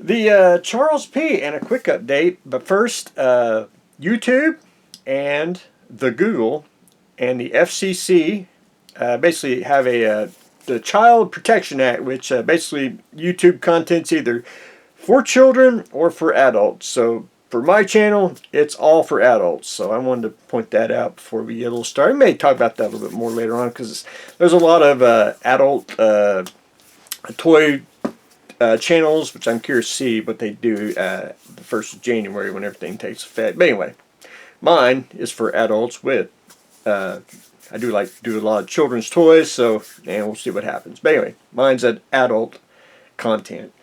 The Charles P. and a quick update, but first, YouTube and the Google and the FCC basically have the Child Protection Act, which basically YouTube content's either for children or for adults. So for my channel, it's all for adults. So I wanted to point that out before we get a little started. We may talk about that a little bit more later on because there's a lot of adult toy channels, which I'm curious to see what they do the 1st of January when everything takes effect. But anyway, mine is for adults with, I do like to do a lot of children's toys, so, and we'll see what happens. But anyway, mine's an adult content.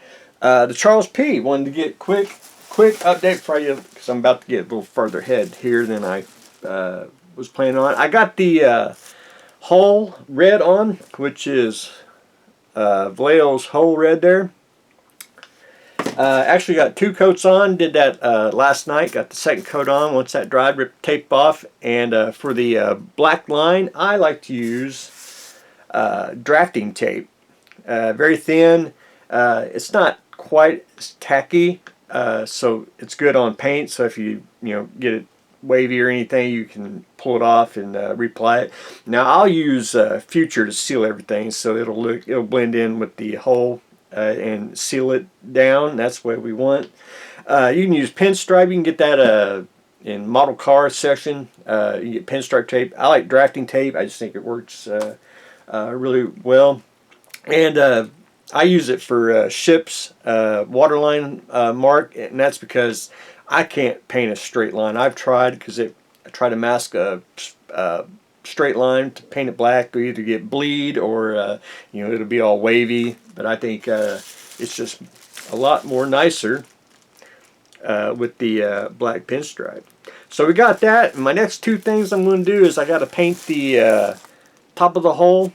The Charles P. wanted to get quick update for you, because I'm about to get a little further ahead here than I was planning on. I got the hull red on, which is Vallejo's hull red there. Actually got 2 coats on, did that last night, got the 2nd coat on. Once that dried, ripped the tape off. And for the black line, I like to use drafting tape. Very thin, it's not quite as tacky, so it's good on paint. So if you get it wavy or anything, you can pull it off and reapply it. Now I'll use Future to seal everything, so it'll blend in with the hull and seal it down. That's what we want. You can use pinstripe. You can get that in model car section. You get pinstripe tape. I like drafting tape. I just think it works really well. And I use it for ships, waterline mark, and that's because I can't paint a straight line. I've tried, because I try to mask a straight line to paint it black, or either get bleed or it'll be all wavy. But I think it's just a lot more nicer with the black pinstripe. So we got that. And my next 2 things I'm going to do is I got to paint the top of the hull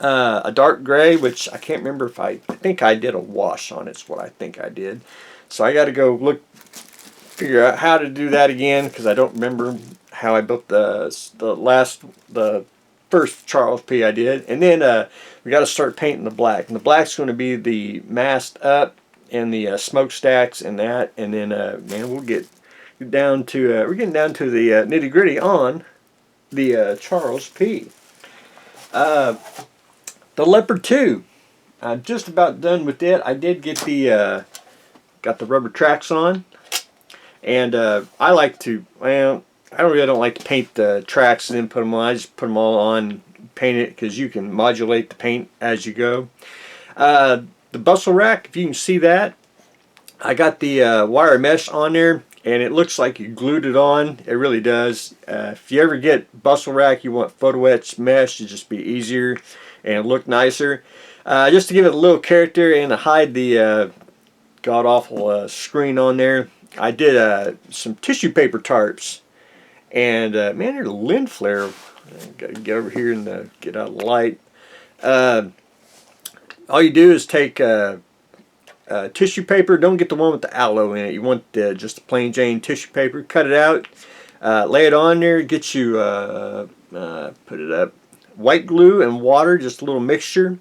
a dark gray, which I can't remember if I think I did a wash on it. Is what I think I did. So I got to go figure out how to do that again, because I don't remember how I built the first Charles P. I did. And then we got to start painting the black. And the black's going to be the mast up and the smokestacks and that. And then man, we'll get down to we're getting down to the nitty gritty on the Charles P. The Leopard 2. I'm just about done with it. I did get got the rubber tracks on, and I like to, well, I don't like to paint the tracks and then put them on. I just put them all on, paint it, because you can modulate the paint as you go. The bustle rack, if you can see that, I got the wire mesh on there, and it looks like you glued it on. It really does. If you ever get bustle rack, you want photo etch mesh, it'd just be easier and look nicer. Just to give it a little character and to hide the god-awful screen on there, I did some tissue paper tarps. And man, there's a lens flare. Got to get over here and get out of the light. All you do is take tissue paper. Don't get the one with the aloe in it. You want just the plain Jane tissue paper. Cut it out. Lay it on there. Get you put it up. White glue and water, just a little mixture.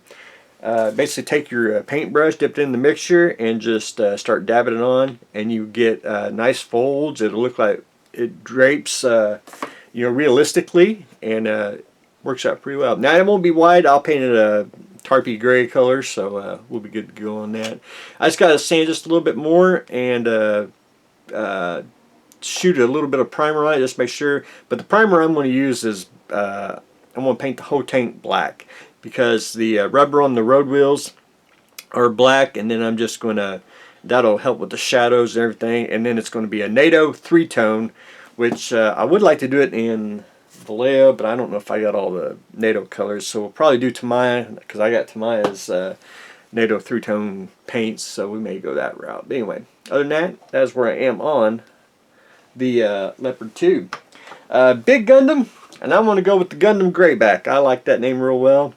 Basically take your paintbrush, dip it in the mixture, and just start dabbing it on, and you get nice folds. It'll look like it drapes realistically, and works out pretty well. Now it won't be white. I'll paint it a tarpy gray color, so we'll be good to go on that. I just got to sand just a little bit more and shoot a little bit of primer on it, just make sure. But the primer I'm going to use is I'm going to paint the whole tank black, because the rubber on the road wheels are black, and then I'm just going to, that'll help with the shadows and everything. And then it's going to be a NATO 3-tone, which I would like to do it in Vallejo, but I don't know if I got all the NATO colors, so we'll probably do Tamaya, because I got Tamaya's NATO 3-tone paints, so we may go that route. But anyway, other than that, that's where I am on the Leopard 2. Big Gundam, and I want to go with the Gundam Greyback. I like that name real well.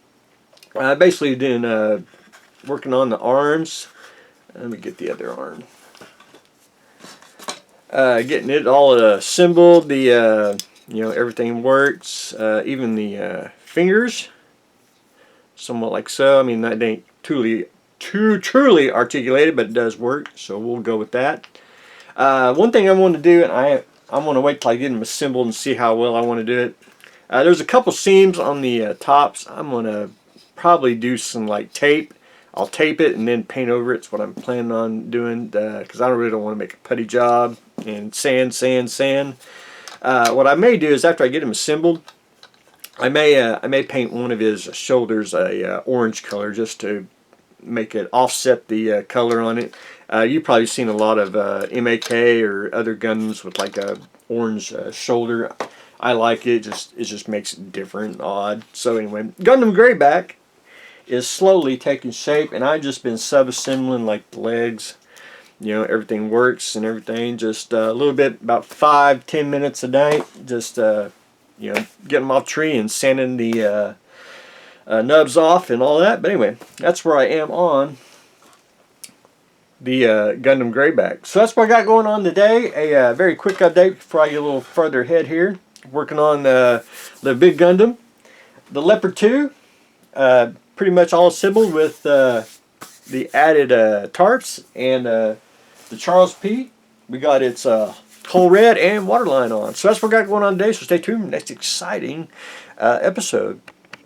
I basically been working on the arms. Let me get the other arm. Getting it all assembled. The everything works. Even the fingers, somewhat like so. I mean, that ain't truly too truly articulated, but it does work, so we'll go with that. One thing I want to do, and I'm going to wait till I get them assembled and see how well I want to do it. There's a couple seams on the tops. I'm going to probably do some like tape. I'll tape it and then paint over it. It's what I'm planning on doing, because I really don't want to make a putty job and sand. What I may do is, after I get him assembled, I may paint one of his shoulders a orange color, just to make it offset the color on it. You've probably seen a lot of MAK or other Gundams with like a orange shoulder. I like it. It just makes it different and odd. So anyway, Gundam Greyback is slowly taking shape, and I've just been sub-assembling like the legs. You know, everything works and everything. Just a little bit, about 5-10 minutes a night. Just you know, getting them off tree and sanding the nubs off and all that. But anyway, that's where I am on the Gundam Greyback. So that's what I got going on today. A very quick update before I get a little further ahead here. Working on the big Gundam, the Leopard 2. Pretty much all assembled with the added tarps and the Charles P. We got its whole red and waterline on. So that's what I got going on today. So stay tuned for the next exciting episode.